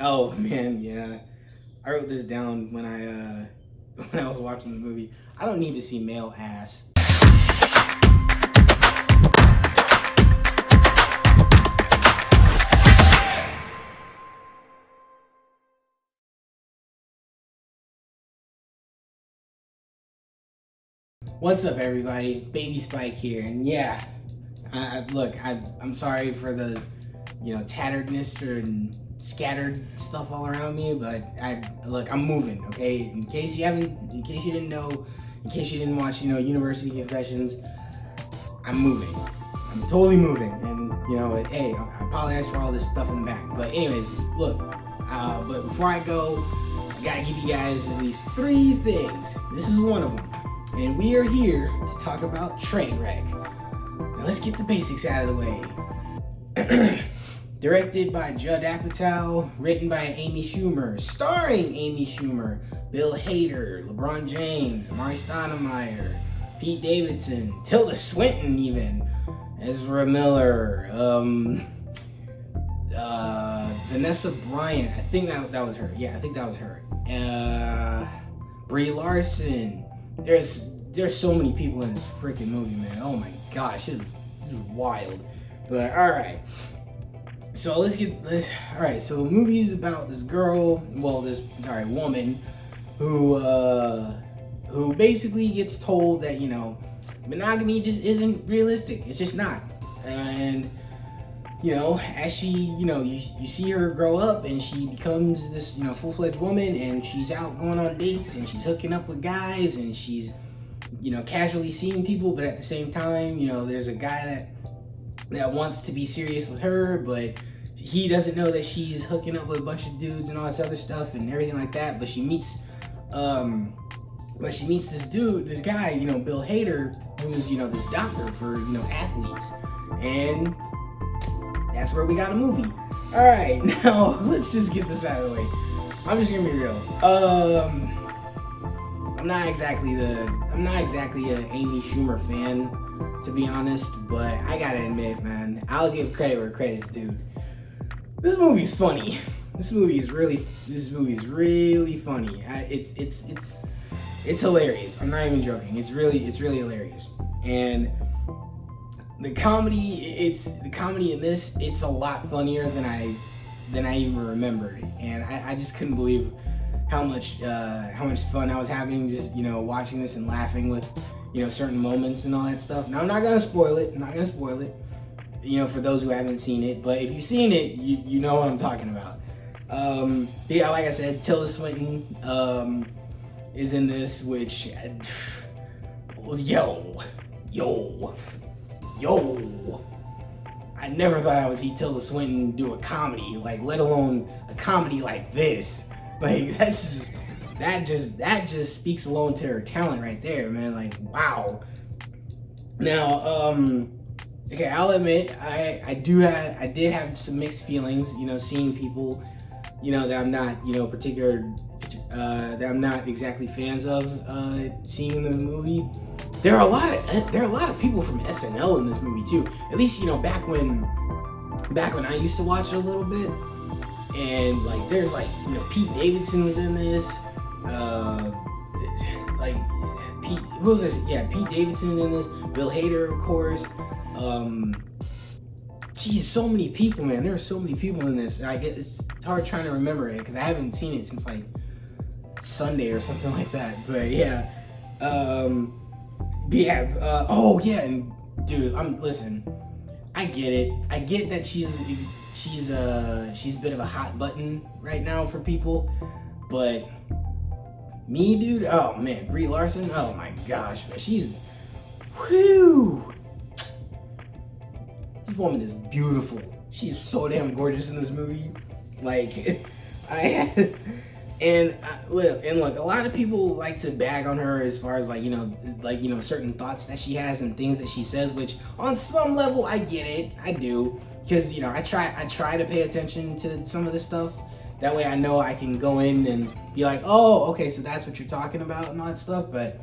Oh man, yeah. I wrote this down when I when I was watching the movie. I don't need to see male ass. What's up, everybody? Baby Spike here, and yeah, I'm sorry for the tatteredness and scattered stuff all around me, but I'm moving. Okay, in case you didn't know, in case you didn't watch, University Confessions, I'm moving. I'm totally moving, and hey, I apologize for all this stuff in the back. But anyways, look. But before I go, I gotta give you guys at least 3 things. This is one of them, and we are here to talk about Trainwreck. Now let's get the basics out of the way. Directed by Judd Apatow, written by Amy Schumer, starring Amy Schumer, Bill Hader, LeBron James, Mari Stoudemire, Pete Davidson, Tilda Swinton even, Ezra Miller, Vanessa Bryant. I think that was her. Yeah, I think that was her. Brie Larson. There's so many people in this freaking movie, man. Oh my gosh, this is wild. But all right. So all right. So the movie is about this woman who basically gets told that monogamy just isn't realistic. It's just not. And as she you see her grow up and she becomes this full-fledged woman, and she's out going on dates and she's hooking up with guys and she's casually seeing people, but at the same time there's a guy that wants to be serious with her, but he doesn't know that she's hooking up with a bunch of dudes and all this other stuff and everything like that. But she meets this guy, Bill Hader, who's this doctor for athletes, and that's where we got a movie. All right, now let's just get this out of the way. I'm just gonna be real. I'm not exactly an Amy Schumer fan, to be honest, but I gotta admit, man, I'll give credit where credit's due. This movie's funny. This movie's really funny. It's hilarious. I'm not even joking. It's really hilarious. And the comedy in this, it's a lot funnier than I even remembered. And I just couldn't believe how much fun I was having just watching this and laughing with certain moments and all that stuff. Now I'm not gonna spoil it. For those who haven't seen it, but if you've seen it, you know what I'm talking about. Yeah, like I said, Tilda Swinton is in this, which yo, I never thought I would see Tilda Swinton do a comedy, let alone a comedy like this. That just speaks alone to her talent right there, man. Wow. Now, okay, I'll admit I did have some mixed feelings, seeing people, that I'm not, that I'm not exactly fans of, seeing in the movie. There are a lot of people from SNL in this movie too. At least back when I used to watch it a little bit, and there's Pete Davidson was in this. Who was this? Yeah, Pete Davidson in this. Bill Hader, of course. Geez, so many people, man. There are so many people in this. It's hard trying to remember it because I haven't seen it since Sunday or something like that. But yeah, oh yeah, and dude, listen. I get it. I get that she's a bit of a hot button right now for people, but me, dude, oh man, Brie Larson, oh my gosh, man, whew. This woman is beautiful. She is so damn gorgeous in this movie. Look, a lot of people like to bag on her as far as certain thoughts that she has and things that she says, which on some level I get it. I do, because I try to pay attention to some of this stuff. That way I know I can go in and be like, oh, okay, so that's what you're talking about and all that stuff. But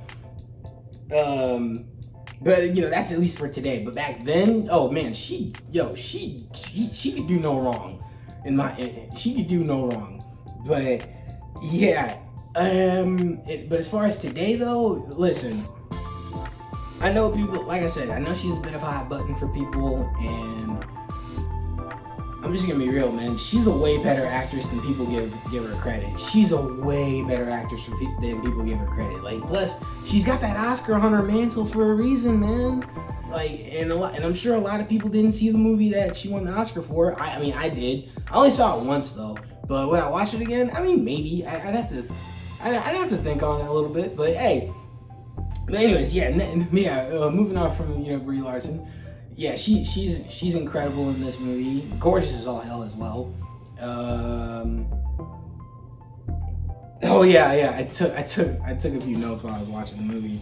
that's at least for today. But back then, oh man, she could do no wrong. She could do no wrong. But yeah, but as far as today though, listen, I know people, like I said, I know she's a bit of a hot button for people, and I'm just gonna be real, man. She's a way better actress than people give her credit. She's a way better actress than people give her credit. Like, plus, she's got that Oscar on her mantle for a reason, man. Like, and I'm sure a lot of people didn't see the movie that she won the Oscar for. I mean, I did. I only saw it once though. But would I watch it again? I mean, maybe. I'd have to think on it a little bit. But hey. But anyways, moving on from Brie Larson. Yeah, she's incredible in this movie. Gorgeous as all hell as well. Oh yeah. I took a few notes while I was watching the movie.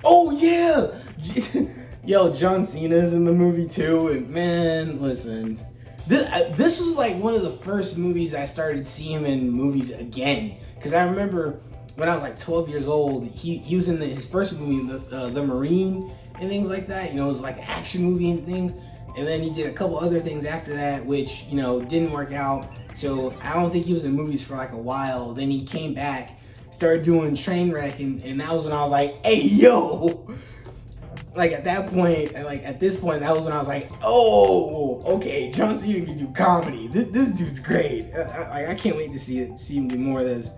Oh yeah, yo, John Cena's in the movie too. And man, listen, this was like one of the first movies I started seeing him in movies again. Because I remember when I was like 12 years old, he was in his first movie, The Marine, and things like that. It was like an action movie and things. And then he did a couple other things after that, which, didn't work out. So I don't think he was in movies for like a while. Then he came back, started doing Trainwreck, and that was when I was like, hey, yo! Like at this point, that was when I was like, oh, okay, John Cena can do comedy. This dude's great. I can't wait to see him do more of this.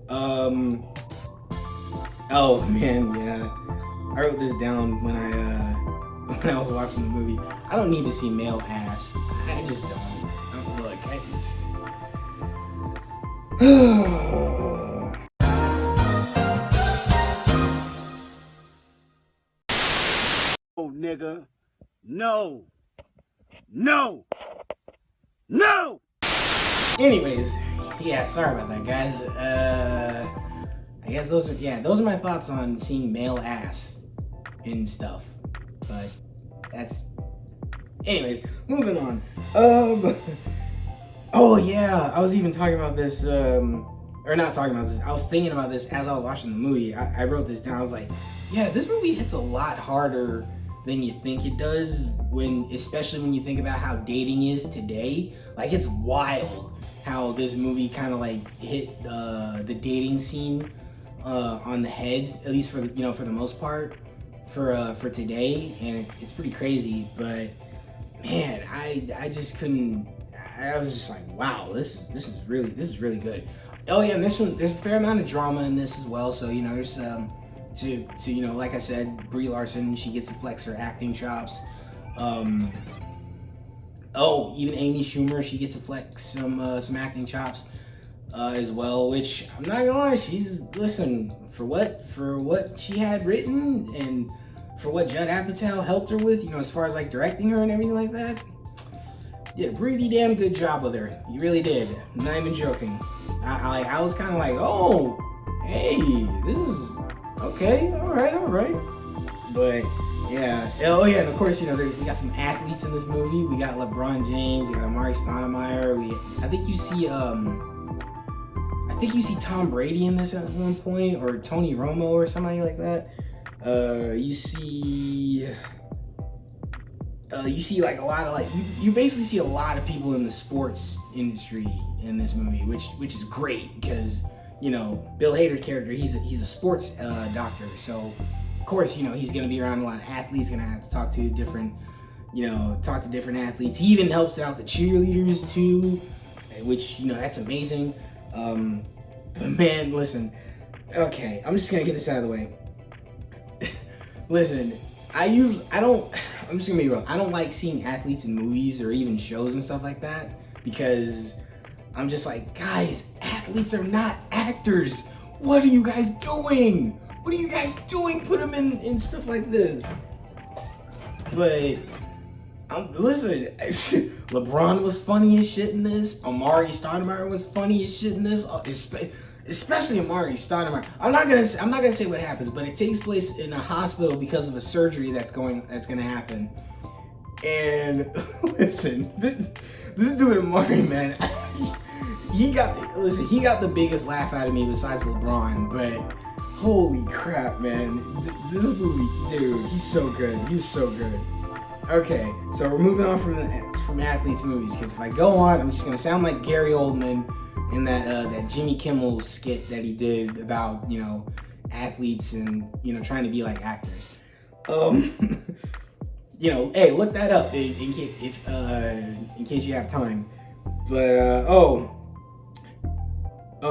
Oh man, yeah. I wrote this down when I was watching the movie. I don't need to see male ass. I just don't. Look, Oh, nigga. No. Anyways, yeah, sorry about that, guys. I guess those are my thoughts on seeing male ass and stuff. But anyways, moving on. Oh yeah, I was even talking about this, or not talking about this. I was thinking about this as I was watching the movie. I wrote this down. I was like, yeah, this movie hits a lot harder than you think it does, especially when you think about how dating is today. Like, it's wild how this movie kind of like hit the dating scene on the head, at least for for the most part, for today, and it's pretty crazy. But man, I just couldn't. I was just like, wow, this is really good. Oh yeah, and this one, there's a fair amount of drama in this as well. So there's like I said, Brie Larson, she gets to flex her acting chops. Even Amy Schumer, she gets to flex some acting chops as well. Which I'm not gonna lie, for what she had written and for what Judd Apatow helped her with, as far as like directing her and everything like that. Did a pretty damn good job with her. You really did. I'm not even joking. I was kind of like, oh, hey, this is okay, all right. But yeah, oh yeah, and of course, we got some athletes in this movie. We got LeBron James. We got Amari Stoudemire. I think you see Tom Brady in this at one point, or Tony Romo or somebody like that. You see like a lot of you basically see a lot of people in the sports industry in this movie, which is great because Bill Hader's character, he's a sports doctor, so of course he's gonna be around a lot of athletes, gonna have to talk to different athletes. He even helps out the cheerleaders too, which that's amazing. But man, listen, okay, I'm just gonna get this out of the way. Listen, I'm just gonna be real. I don't like seeing athletes in movies or even shows and stuff like that because I'm just like, guys, athletes are not actors. What are you guys doing? Put them in stuff like this. But listen, LeBron was funny as shit in this. Amari Stoudemire was funny as shit in this. Especially Amari Stoudemire. I'm not gonna say what happens, but it takes place in a hospital because of a surgery that's gonna happen. And listen, this dude Amari, man, he got the biggest laugh out of me besides LeBron. But holy crap, man, this movie, dude, he's so good. He was so good. Okay, so we're moving on from athletes movies, because if I go on, I'm just gonna sound like Gary Oldman in that Jimmy Kimmel skit that he did about, you know, athletes and, you know, trying to be like actors. You know, hey, look that up in case you have time. But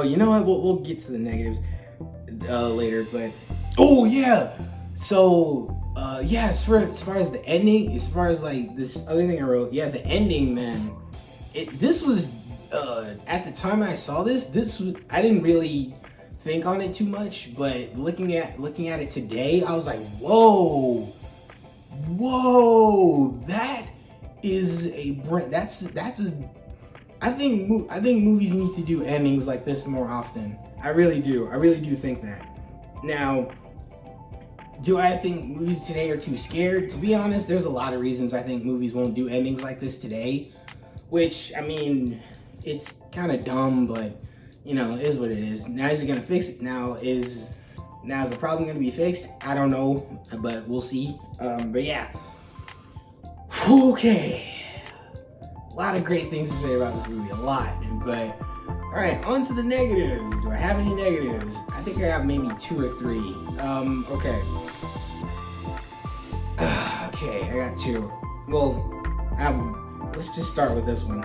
you know what? We'll get to the negatives later. But oh yeah, so yeah, as far as the ending, as far as like this other thing I wrote, yeah, the ending, man. This was at the time I saw this was, I didn't really think on it too much, but looking at it today, I was like, whoa, that is I think movies need to do endings like this more often. I really do think that. Now, do I think movies today are too scared? To be honest, there's a lot of reasons I think movies won't do endings like this today, which, I mean, it's kind of dumb, but, you know, it is what it is. Now, is it going to fix it? Now is the problem going to be fixed? I don't know, but we'll see. But yeah. Okay. A lot of great things to say about this movie, a lot. But, all right, on to the negatives. Do I have any negatives? I think I have maybe 2 or 3. Okay. Okay, I got 2. Well, let's just start with this one.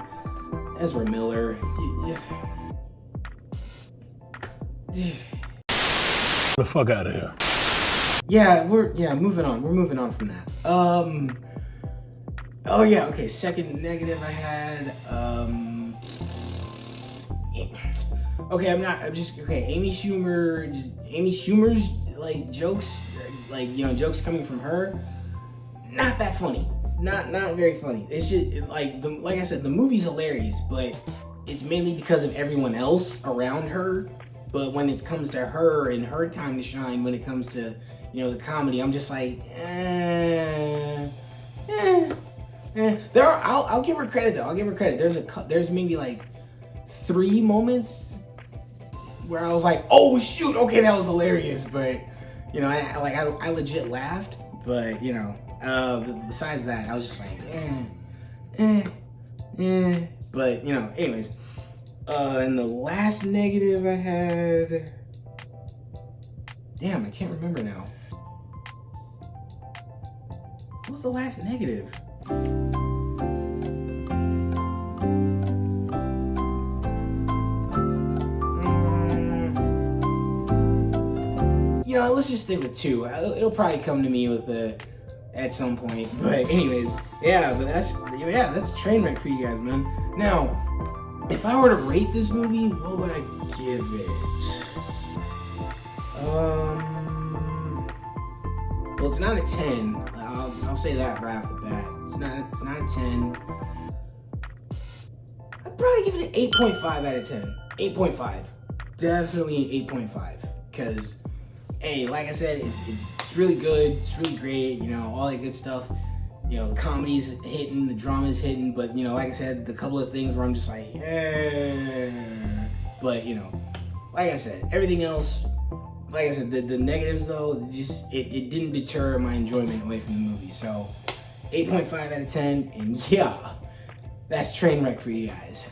Ezra Miller. The fuck out of here. Yeah, we're moving on. We're moving on from that. Oh yeah, okay. Second negative I had. Okay, Amy Schumer's like jokes, like, you know, jokes coming from her, not that funny. Not very funny. It's just like I said, the movie's hilarious, but it's mainly because of everyone else around her. But when it comes to her and her time to shine, when it comes to, you know, the comedy, I'm just like, I'll give her credit though. I'll give her credit. There's maybe like 3 moments where I was like, oh shoot, okay, that was hilarious. But, you know, I legit laughed. But, you know, besides that, I was just like, But, you know, anyways. And the last negative I had, damn, I can't remember now. What was the last negative? You know, let's just stick with 2. It'll probably come to me at some point. But anyways, yeah, but that's Trainwreck for you guys, man. Now, if I were to rate this movie, what would I give it? Well, it's not a 10. I'll say that right off the bat. It's not a 10. I'd probably give it an 8.5 out of 10. 8.5. Definitely an 8.5. Because, hey, like I said, it's really good. It's really great. You know, all that good stuff. You know, the comedy's hitting, the drama's hitting, but, you know, like I said, the couple of things where I'm just like, but, you know, like I said, everything else, like I said, the negatives though, just, it didn't deter my enjoyment away from the movie. So 8.5 out of 10, and yeah, that's Trainwreck for you guys.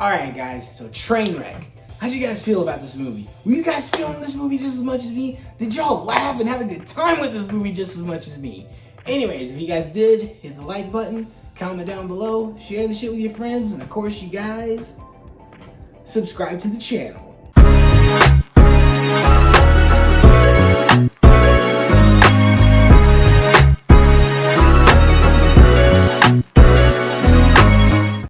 Alright guys, so Trainwreck. How'd you guys feel about this movie? Were you guys feeling this movie just as much as me? Did y'all laugh and have a good time with this movie just as much as me? Anyways, if you guys did, hit the like button, comment down below, share the shit with your friends, and of course you guys, subscribe to the channel.